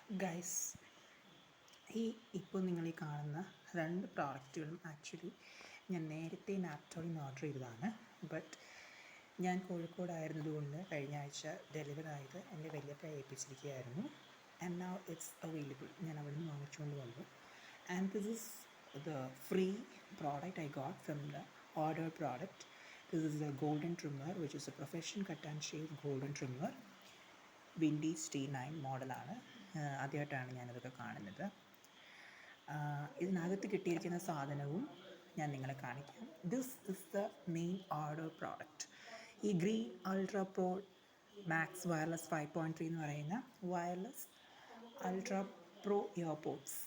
Guys, ഇപ്പോൾ നിങ്ങൾ ഈ കാണുന്ന രണ്ട് പ്രോഡക്റ്റുകളും ആക്ച്വലി ഞാൻ നേരത്തെ നാപ്റ്റോളിൽ നിന്ന് ഓർഡർ ചെയ്തതാണ്. ബട്ട് ഞാൻ കോഴിക്കോടായിരുന്നതുകൊണ്ട് കഴിഞ്ഞ ആഴ്ച ഡെലിവർ ആയത് എൻ്റെ വല്യപ്പ ഏൽപ്പിച്ചിരിക്കുകയായിരുന്നു. And now it's available. ഞാൻ അവിടെ നിന്ന് വാങ്ങിച്ചുകൊണ്ട് വന്നു. And this is the free product I got from the order product. This is a golden trimmer which is a professional cut and shave golden trimmer. വിൻഡീസ് T9 മോഡലാണ്. ആദ്യമായിട്ടാണ് ഞാനതൊക്കെ കാണുന്നത്. ഇതിനകത്ത് കിട്ടിയിരിക്കുന്ന സാധനവും ഞാൻ നിങ്ങളെ കാണിക്കാം. This is the main order product. ഈ green ultra pro max wireless 5.3 എന്ന് പറയുന്ന വയർലെസ് അൾട്രാ പ്രോ ഇയർപോഡ്സ്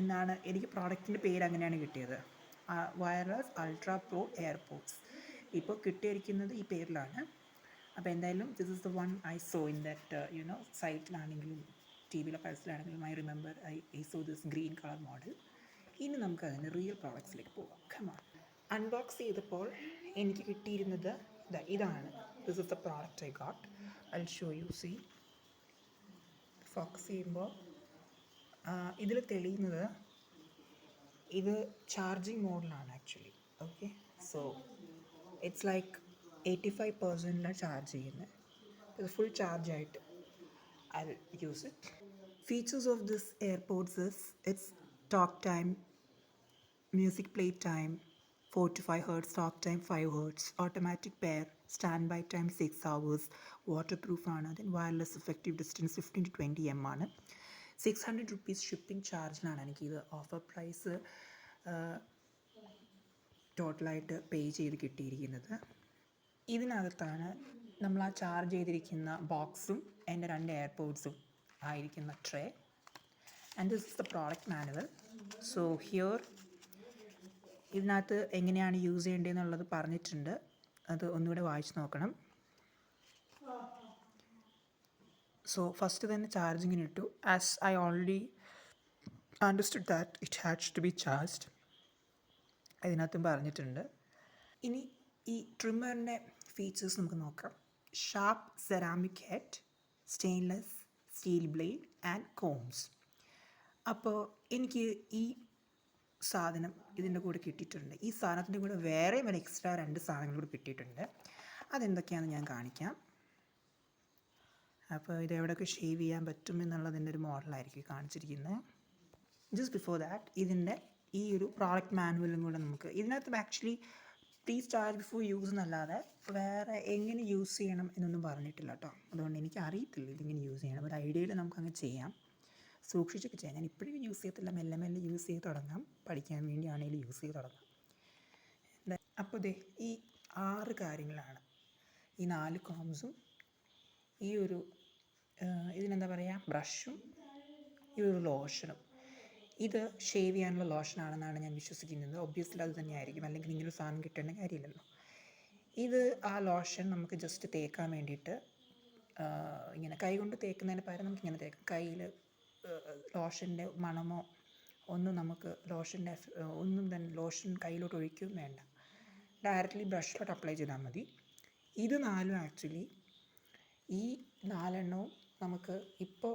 എന്നാണ് എനിക്ക് പ്രോഡക്റ്റിൻ്റെ പേര് അങ്ങനെയാണ് കിട്ടിയത്. വയർലെസ് അൾട്രാ പ്രോ എയർപോഡ്സ് ഇപ്പോൾ കിട്ടിയിരിക്കുന്നത് ഈ പേരിലാണ്. അപ്പോൾ എന്തായാലും this is the one I saw in that സൈറ്റിലാണെങ്കിലും ടി വിയിലെ പരസ്യത്തിലാണെങ്കിലും I remember I saw this green colour model. ഇനി നമുക്ക് അതിന് റിയൽ പ്രോഡക്ട്സിലേക്ക് പോകാം. കമാൺ. അൺബോക്സ് ചെയ്തപ്പോൾ എനിക്ക് കിട്ടിയിരുന്നത് ഇതാണ്. This is the product I got. I show you. See focus ചെയ്യുമ്പോൾ ഇതിൽ തെളിയുന്നത് ഇത് ചാർജിങ് മോഡിലാണ് actually. Okay, so it's like 85% charge ചെയ്യുന്നത്. ഇത് ഫുൾ ചാർജായിട്ട് I use it. Features of this AirPods is it's talk time, music play time 4 to 5 Hz, talk time 5 Hz, automatic pair, standby time 6 hours, waterproof ആണ്. Then wireless effective distance 15 to 20 m ആണ്. 600 rupees shipping ചാർജിനാണ് എനിക്കിത് offer price ടോട്ടലായിട്ട് പേ ചെയ്ത് കിട്ടിയിരിക്കുന്നത്. ഇതിനകത്താണ് നമ്മൾ ആ charge ചെയ്തിരിക്കുന്ന ബോക്സും എൻ്റെ 2 എയർപോഡ്സും ആയിരിക്കുന്ന tray. And this is the product manual. So here ഇതിനകത്ത് എങ്ങനെയാണ് യൂസ് ചെയ്യേണ്ടതെന്നുള്ളത് പറഞ്ഞിട്ടുണ്ട്. അത് ഒന്നുകൂടെ വായിച്ച് നോക്കണം. സോ ഫസ്റ്റ് തന്നെ ചാർജിങ്ങിന് ഇട്ടു. As I already understood that it has to be charged. ഇതിനകത്തും പറഞ്ഞിട്ടുണ്ട്. ഇനി ഈ ട്രിമ്മറിൻ്റെ ഫീച്ചേഴ്സ് നമുക്ക് നോക്കാം. Sharp ceramic head, stainless steel blade and combs. അപ്പോൾ എനിക്ക് ഈ സാധനം ഇതിൻ്റെ കൂടെ കിട്ടിയിട്ടുണ്ട്. ഈ സാധനത്തിൻ്റെ കൂടെ വേറെയും ഒരു എക്സ്ട്രാ 2 സാധനങ്ങൾ കൂടി കിട്ടിയിട്ടുണ്ട്. അതെന്തൊക്കെയാണെന്ന് ഞാൻ കാണിക്കാം. അപ്പോൾ ഇത് എവിടെയൊക്കെ ഷേവ് ചെയ്യാൻ പറ്റും എന്നുള്ളതിൻ്റെ ഒരു മോഡലായിരിക്കും കാണിച്ചിരിക്കുന്നത്. ജസ്റ്റ് ബിഫോർ ദാറ്റ് ഇതിൻ്റെ ഈ ഒരു പ്രോഡക്റ്റ് മാനുവലും കൂടെ നമുക്ക് ഇതിനകത്ത് actually please charge before use എന്നല്ലാതെ വേറെ എങ്ങനെ യൂസ് ചെയ്യണം എന്നൊന്നും പറഞ്ഞിട്ടില്ല കേട്ടോ. അതുകൊണ്ട് എനിക്ക് അറിയത്തില്ല ഇതിങ്ങനെ യൂസ് ചെയ്യണം. ഒരു ഐഡിയയിൽ നമുക്കങ്ങ് ചെയ്യാം, സൂക്ഷിച്ചൊക്കെ ചെയ്യാം. ഞാൻ ഇപ്പോഴും യൂസ് ചെയ്യത്തില്ല, മെല്ലെ മെല്ലെ യൂസ് ചെയ്ത് തുടങ്ങാം. പഠിക്കാൻ വേണ്ടിയാണെങ്കിലും യൂസ് ചെയ്ത് തുടങ്ങാം. അപ്പോൾ ഈ 6 കാര്യങ്ങളാണ്. ഈ 4 കോംസും ഈ ഒരു ഇതിനെന്താ പറയുക ബ്രഷും ഈ ഒരു ലോഷനും. ഇത് ഷേവ് ചെയ്യാനുള്ള ലോഷനാണെന്നാണ് ഞാൻ വിശ്വസിക്കുന്നത്. ഒബ്വിയസ്ലി അത് തന്നെയായിരിക്കും, അല്ലെങ്കിൽ ഇങ്ങനൊരു സാധനം കിട്ടേണ്ട കാര്യമില്ലല്ലോ. ഇത് ആ ലോഷൻ നമുക്ക് ജസ്റ്റ് തേക്കാൻ വേണ്ടിയിട്ട് ഇങ്ങനെ കൈ കൊണ്ട് തേക്കുന്നതിന് പകരം നമുക്കിങ്ങനെ തേക്കാം. കയ്യിൽ ലോഷൻ്റെ മണമോ ഒന്നും നമുക്ക് ഒന്നും തന്നെ ലോഷൻ കയ്യിലോട്ട് ഒഴിക്കുകയും വേണ്ട. ഡയറക്റ്റ്ലി ബ്രഷിലോട്ട് അപ്ലൈ ചെയ്താൽ മതി. ഇത് 4 ആക്ച്വലി ഈ 4 നമുക്ക് ഇപ്പോൾ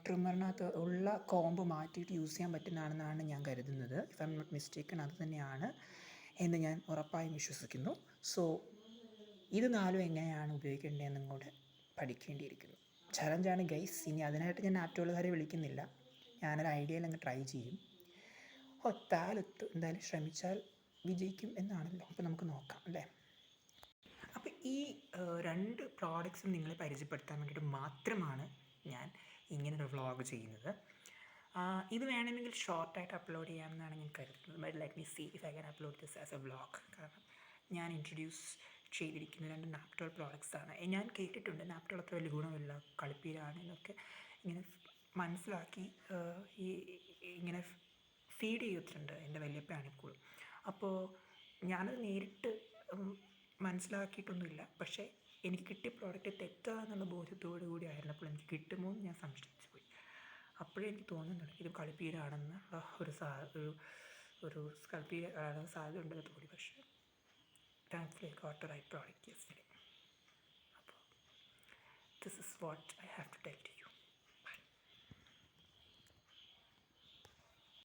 ട്രിമ്മറിനകത്ത് ഉള്ള കോമ്പ് മാറ്റിയിട്ട് യൂസ് ചെയ്യാൻ പറ്റുന്നതാണെന്നാണ് ഞാൻ കരുതുന്നത്. If I'm not mistaken അത് തന്നെയാണ് എന്ന് ഞാൻ ഉറപ്പായും വിശ്വസിക്കുന്നു. സോ ഇത് 4 എങ്ങനെയാണ് ഉപയോഗിക്കേണ്ടതെന്നും കൂടെ പഠിക്കേണ്ടിയിരിക്കുന്നു. ചലഞ്ചാണ് ഗൈസ്. ഇനി അതിനായിട്ട് ഞാൻ നാപ്റ്റോളുകാരെ വിളിക്കുന്നില്ല. ഞാനൊരു ഐഡിയയിൽ അങ്ങ് ട്രൈ ചെയ്യും. ഒത്താലൊത്ത് എന്തായാലും ശ്രമിച്ചാൽ വിജയിക്കും എന്നാണല്ലോ. അപ്പോൾ നമുക്ക് നോക്കാം അല്ലേ. അപ്പോൾ ഈ 2 പ്രോഡക്ട്സും നിങ്ങളെ പരിചയപ്പെടുത്താൻ വേണ്ടിയിട്ട് മാത്രമാണ് ഞാൻ ഇങ്ങനൊരു വ്ളോഗ് ചെയ്യുന്നത്. ഇത് വേണമെങ്കിൽ ഷോർട്ടായിട്ട് അപ്ലോഡ് ചെയ്യാമെന്നാണ് ഞാൻ കരുതുന്നത്. But let me see if I can upload this as a vlog. കാരണം ഞാൻ ഇൻട്രൊഡ്യൂസ് ചെയ്തിരിക്കുന്ന 2 നാപ്റ്റോൾ പ്രോഡക്ട്സാണ്. ഞാൻ കേട്ടിട്ടുണ്ട് നാപ്റ്റോൾ അത്ര വലിയ ഗുണമില്ല, കളിപ്പീരാണ് എന്നൊക്കെ ഇങ്ങനെ മനസ്സിലാക്കി ഇങ്ങനെ ഫീഡ് ചെയ്തിട്ടുണ്ട് എൻ്റെ വല്യപ്പയാണിപ്പോഴും. അപ്പോൾ ഞാനത് നേരിട്ട് മനസ്സിലാക്കിയിട്ടൊന്നുമില്ല. പക്ഷേ എനിക്ക് കിട്ടിയ പ്രോഡക്റ്റ് തെറ്റാന്നുള്ള ബോധ്യത്തോടു കൂടി ആയിരുന്നപ്പോൾ എനിക്ക് കിട്ടുമോ എന്ന് ഞാൻ സംശയിച്ചു പോയി. അപ്പോഴേ എനിക്ക് തോന്നുന്നുണ്ട് ഇത് കളിപ്പീരാണെന്ന് ഒരു കളിപ്പീരാണ് സാധ്യത ഉണ്ടെന്ന് തോന്നി. പക്ഷേ thankfully I got the right product yesterday. അപ്പോൾ this is what I have to tell to you.